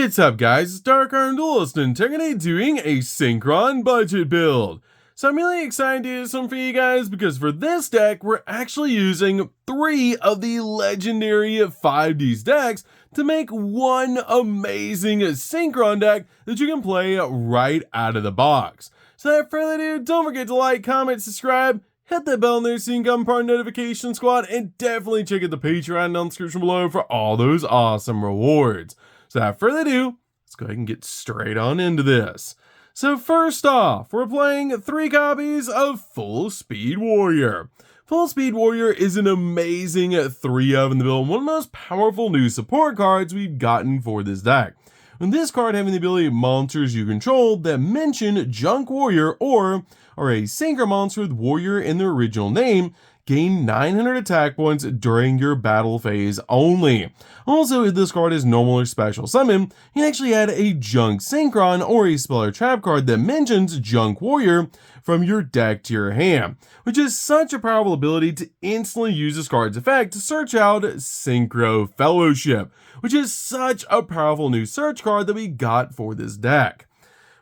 What's up guys, it's DarkArmedDuelist and today doing a Synchron budget build. So I'm really excited to do some for you guys because for this deck we're actually using 3 of the legendary 5D'S decks to make one amazing Synchron deck that you can play right out of the box. So without further ado, don't forget to like, comment, subscribe, hit that bell in there so you can become part of the notification squad, and definitely check out the Patreon down in the description below for all those awesome rewards. So without further ado, let's go ahead and get straight on into this. So first off, we're playing 3 copies of Full Speed Warrior. Full Speed Warrior is an amazing 3-of in the build, one of the most powerful new support cards we've gotten for this deck. With this card having the ability monsters you control that mention Junk Warrior or are a synchro monster with Warrior in their original name, gain 900 attack points during your battle phase only. Also, if this card is normal or special summon, you can actually add a Junk Synchron or a spell or trap card that mentions Junk Warrior from your deck to your hand, which is such a powerful ability to instantly use this card's effect to search out Synchro Fellowship, which is such a powerful new search card that we got for this deck.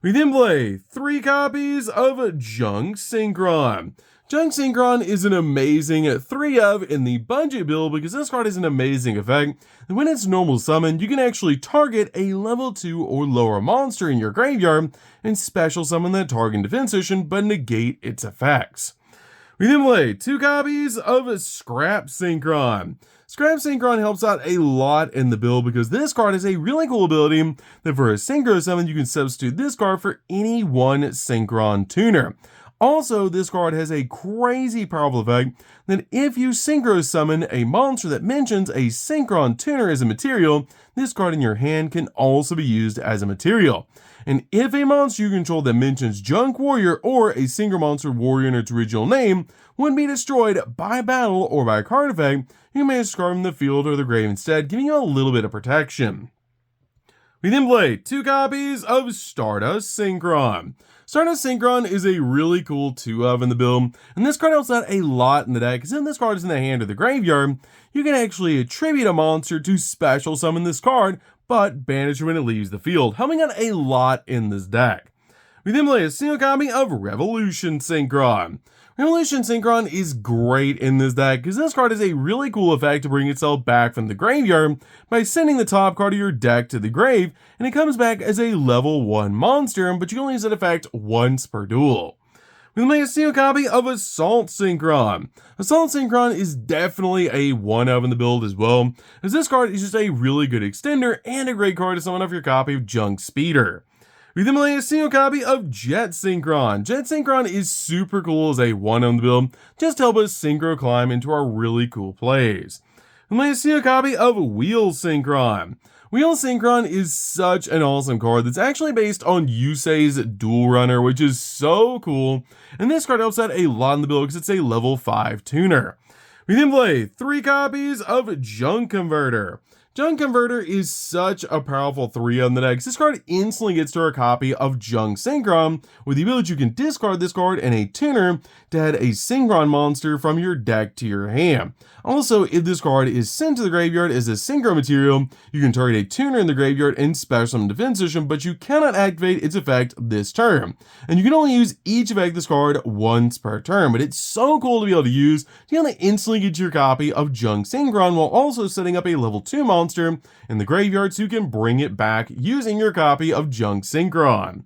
We then play 3 copies of Junk Synchron. Junk Synchron is an amazing 3-of in the budget build because this card has an amazing effect, and when it's normal summoned, you can actually target a level 2 or lower monster in your graveyard and special summon that target in defense position but negate its effects. We then play 2 copies of Scrap Synchron. Scrap Synchron helps out a lot in the build because this card has a really cool ability that for a synchro summon you can substitute this card for any one Synchron tuner. Also, this card has a crazy powerful effect that if you synchro summon a monster that mentions a Synchron tuner as a material, this card in your hand can also be used as a material. And if a monster you control that mentions Junk Warrior or a synchro monster Warrior in its original name would be destroyed by battle or by a card effect, you may discard from the field or the grave instead, giving you a little bit of protection. We then play 2 copies of Stardust Synchron. Stardust Synchron is a really cool 2-of in the build, and this card helps out a lot in the deck because if this card is in the hand or the graveyard, you can actually attribute a monster to special summon this card, but banish it when it leaves the field, helping out a lot in this deck. We then play a single copy of Revolution Synchron. Revolution Synchron is great in this deck because this card has a really cool effect to bring itself back from the graveyard by sending the top card of your deck to the grave, and it comes back as a level 1 monster, but you can only use that effect once per duel. We play a single copy of Assault Synchron. Assault Synchron is definitely a 1-of in the build as well, as this card is just a really good extender and a great card to summon off your copy of Junk Speeder. We then play a single copy of Jet Synchron. Jet Synchron is super cool as a 1-of in the build, just to help us synchro climb into our really cool plays. We play a single copy of Wheel Synchron. Wheel Synchron is such an awesome card that's actually based on Yusei's Duel Runner, which is so cool, and this card helps out a lot in the build because it's a level 5 tuner. We then play 3 copies of Junk Converter. Junk Converter is such a powerful 3-of in the deck. This card instantly gets to a copy of Junk Synchron with the ability you can discard this card and a tuner to add a Synchron monster from your deck to your hand. Also, if this card is sent to the graveyard as a synchro material, you can target a tuner in the graveyard and special summon defense position, but you cannot activate its effect this turn. And you can only use each effect of this card once per turn, but it's so cool to be able to use to only instantly get your copy of Junk Synchron while also setting up a level 2 monster in the graveyard so you can bring it back using your copy of Junk Synchron.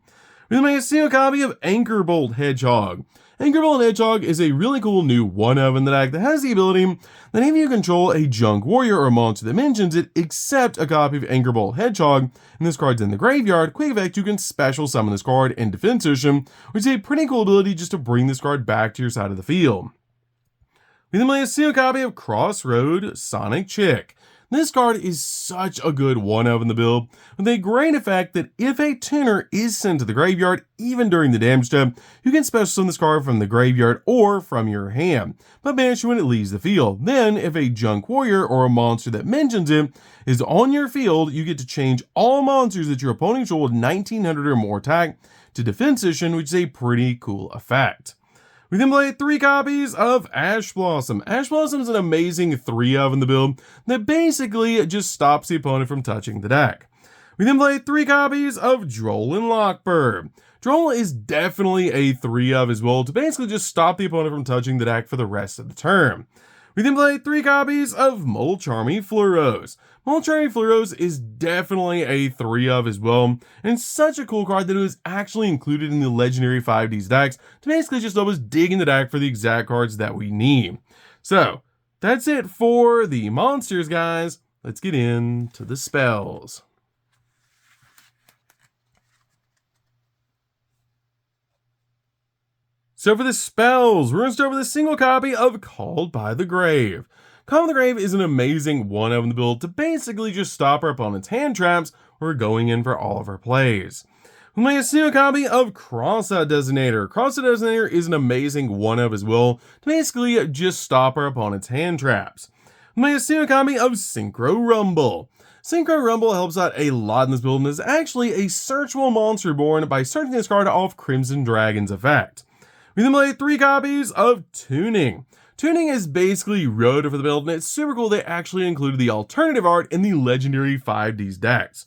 We then make a single copy of Anchorbolt Hedgehog. Anchorbolt Hedgehog is a really cool new 1-of in the deck that has the ability that if you control a Junk Warrior or a monster that mentions it, except a copy of Anchorbolt Hedgehog, and this card's in the graveyard, quick effect, you can special summon this card in defense position, which is a pretty cool ability just to bring this card back to your side of the field. We then play a single copy of Crossroad Sonic Chick. This card is such a good 1-of in the build, with a great effect that if a tuner is sent to the graveyard, even during the damage step, you can special summon this card from the graveyard or from your hand, but banish it when it leaves the field. Then, if a Junk Warrior or a monster that mentions it is on your field, you get to change all monsters that your opponent controls with 1900 or more attack to defense position, which is a pretty cool effect. We then play 3 copies of Ash Blossom. Ash Blossom is an amazing 3-of in the build that basically just stops the opponent from touching the deck. We then play 3 copies of Droll and Lockbird. Droll is definitely a 3 of as well to basically just stop the opponent from touching the deck for the rest of the turn. We then play 3 copies of Molcharmy Fluros. Molcharmy Fluros is definitely a 3 of as well, and such a cool card that it was actually included in the legendary 5D'S decks to basically just help us dig in the deck for the exact cards that we need. So, that's it for the monsters, guys. Let's get into the spells. So for the spells, we're going to start with a single copy of Called by the Grave. Called by the Grave is an amazing 1-of in the build to basically just stop our opponent's hand traps when we're going in for all of our plays. We play a single copy of Crossout Designator. Crossout Designator is an amazing 1-of as well to basically just stop our opponent's hand traps. We play a single copy of Synchro Rumble. Synchro Rumble helps out a lot in this build and is actually a searchable monster born by searching this card off Crimson Dragon's effect. We then play 3 copies of Tuning. Tuning is basically Rhoda for the build, and it's super cool they actually included the alternative art in the legendary 5D'S decks.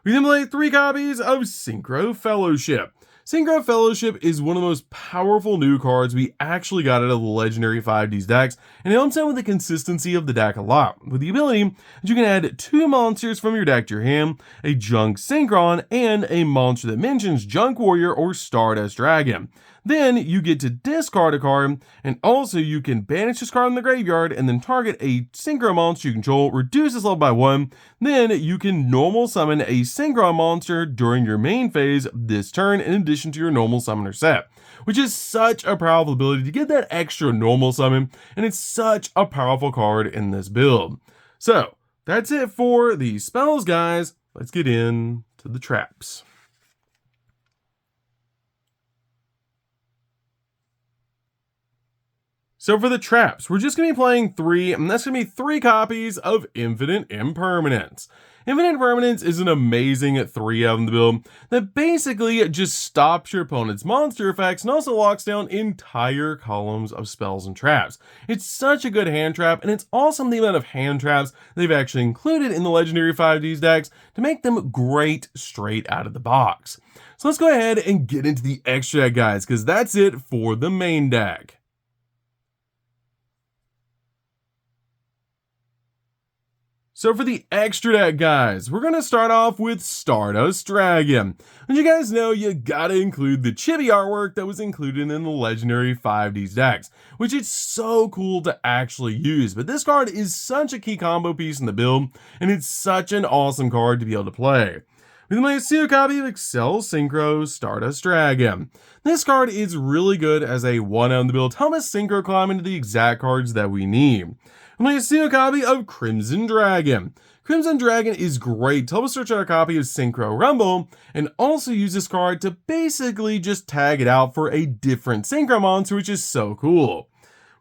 We then play 3 copies of Synchro Fellowship. Synchro Fellowship is one of the most powerful new cards we actually got out of the legendary 5D'S decks, and it helps out with the consistency of the deck a lot, with the ability that you can add 2 monsters from your deck to your hand, a Junk Synchron, and a monster that mentions Junk Warrior or Stardust Dragon. Then you get to discard a card, and also you can banish this card in the graveyard and then target a Synchro monster you control, reduce its level by 1, then you can normal summon a Synchro monster during your main phase this turn in addition to your normal summoner set, which is such a powerful ability to get that extra normal summon, and it's such a powerful card in this build. So, that's it for the spells, guys. Let's get into the traps. So for the traps, we're just going to be playing 3, and that's going to be 3 copies of Infinite Impermanence. Infinite Impermanence is an amazing 3-of in the build that basically just stops your opponent's monster effects and also locks down entire columns of spells and traps. It's such a good hand trap, and it's awesome the amount of hand traps they've actually included in the legendary 5D'S decks to make them great straight out of the box. So let's go ahead and get into the extra deck, guys, because that's it for the main deck. So for the extra deck, guys, we're going to start off with Stardust Dragon. And you guys know you gotta include the chibi artwork that was included in the legendary 5D'S decks, which is so cool to actually use. But this card is such a key combo piece in the build, and it's such an awesome card to be able to play. We then play a single copy of Excel Synchro Stardust Dragon. This card is really good as a 1-of in the build to help us synchro climb into the exact cards that we need. We play a single copy of Crimson Dragon. Crimson Dragon is great to help us search out a copy of Synchro Rumble, and also use this card to basically just tag it out for a different Synchro monster, which is so cool.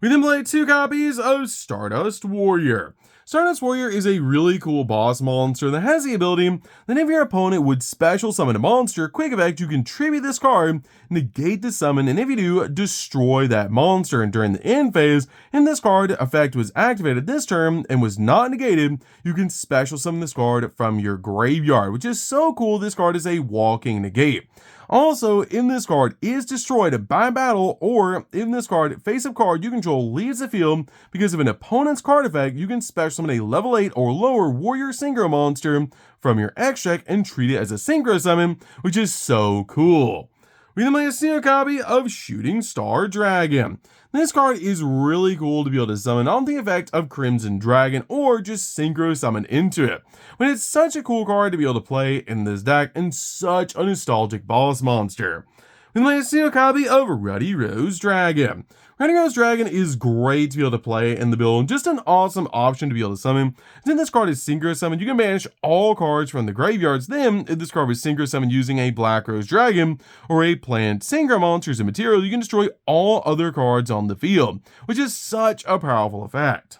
We then play 2 copies of Stardust Warrior. Stardust Warrior is a really cool boss monster that has the ability that if your opponent would special summon a monster, quick effect, you can tribute this card, negate the summon, and if you do, destroy that monster. And during the end phase, and this card effect was activated this turn and was not negated, you can special summon this card from your graveyard, which is so cool. This card is a walking negate. Also, if this card is destroyed by battle, or if this card, face-up card you control leaves the field because of an opponent's card effect, you can special summon a level 8 or lower warrior synchro monster from your X deck and treat it as a synchro summon, which is so cool. We then play a single copy of Shooting Star Dragon. This card is really cool to be able to summon on the effect of Crimson Dragon or just synchro summon into it. But it's such a cool card to be able to play in this deck and such a nostalgic boss monster. We then play a single copy of Ruddy Rose Dragon. Ruddy Rose Dragon is great to be able to play in the build and just an awesome option to be able to summon. Since this card is synchro summoned, you can banish all cards from the graveyards. Then, if this card was synchro summoned using a Black Rose Dragon or a plant synchro monster as a material, you can destroy all other cards on the field, which is such a powerful effect.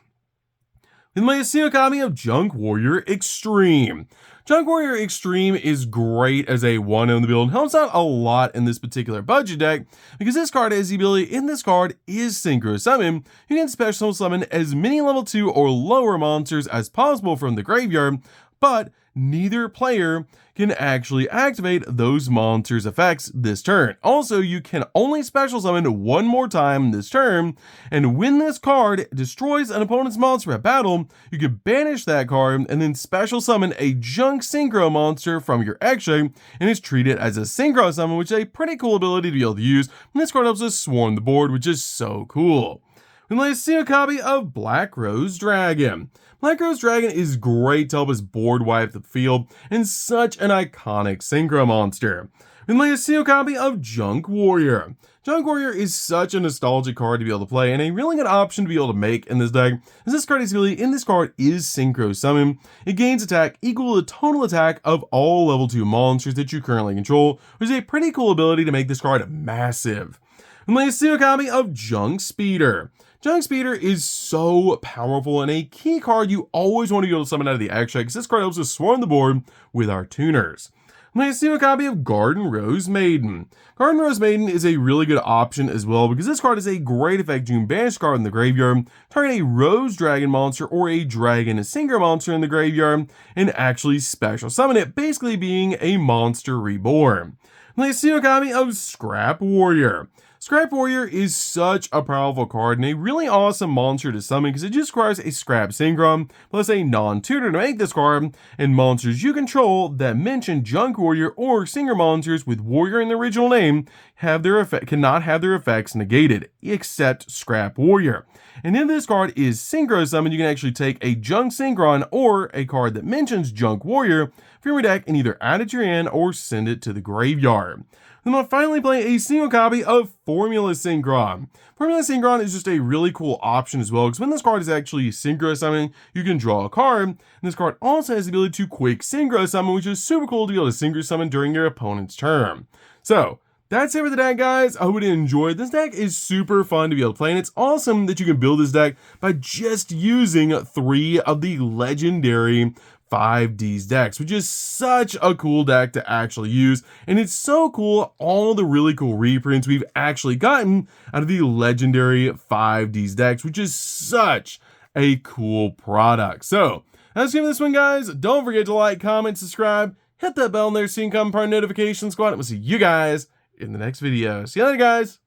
Then play a single copy of Junk Warrior Extreme. Junk Warrior Extreme is great as a 1-of in the build and helps out a lot in this particular budget deck because this card has the ability in this card is Synchro Summon. You can special summon as many level 2 or lower monsters as possible from the graveyard, but neither player can actually activate those monsters' effects this turn. Also, you can only special summon one more time this turn, and when this card destroys an opponent's monster at battle, you can banish that card and then special summon a junk synchro monster from your extra, and it's treated as a synchro summon, which is a pretty cool ability to be able to use, and this card helps us swarm the board, which is so cool. We play a single copy of Black Rose Dragon. Black Rose Dragon is great to help us board wipe the field, and such an iconic synchro monster. We play a single copy of Junk Warrior. Junk Warrior is such a nostalgic card to be able to play, and a really good option to be able to make in this deck, as this card's ability in this card is Synchro Summon. It gains attack equal to the total attack of all level 2 monsters that you currently control, which is a pretty cool ability to make this card massive. We play a single copy of Junk Speeder. Junk Speeder is so powerful and a key card you always want to be able to summon out of the extra, because this card helps us swarm the board with our tuners. Play a single copy of Garden Rose Maiden. Garden Rose Maiden is a really good option as well, because this card is a great effect. You can banish card in the graveyard, target a Rose Dragon monster or a Dragon Synchro monster in the graveyard, and actually special summon it, basically being a monster reborn. Play a single copy of Scrap Warrior. Scrap Warrior is such a powerful card and a really awesome monster to summon, because it just requires a Scrap Synchron plus a non-tutor to make this card, and monsters you control that mention Junk Warrior or Singer monsters with Warrior in the original name cannot have their effects negated, except Scrap Warrior. And if this card is Synchro Summon, you can actually take a Junk Synchron or a card that mentions Junk Warrior from your deck and either add it to your hand or send it to the graveyard. Then I'll finally play a single copy of Formula Synchron. Formula Synchron is just a really cool option as well, because when this card is actually Synchro Summon, you can draw a card, and this card also has the ability to quick Synchro Summon, which is super cool to be able to Synchro Summon during your opponent's turn. So, that's it for the deck, guys. I hope you enjoyed. This deck is super fun to be able to play, and it's awesome that you can build this deck by just using 3 of the legendary 5D'S decks, which is such a cool deck to actually use, and it's so cool all the really cool reprints we've actually gotten out of the legendary 5D'S decks, which is such a cool product. So that's it for this one, guys. Don't forget to like, comment, subscribe, hit that bell in there so you can come part of notification squad, and we'll see you guys in the next video. See you later, guys.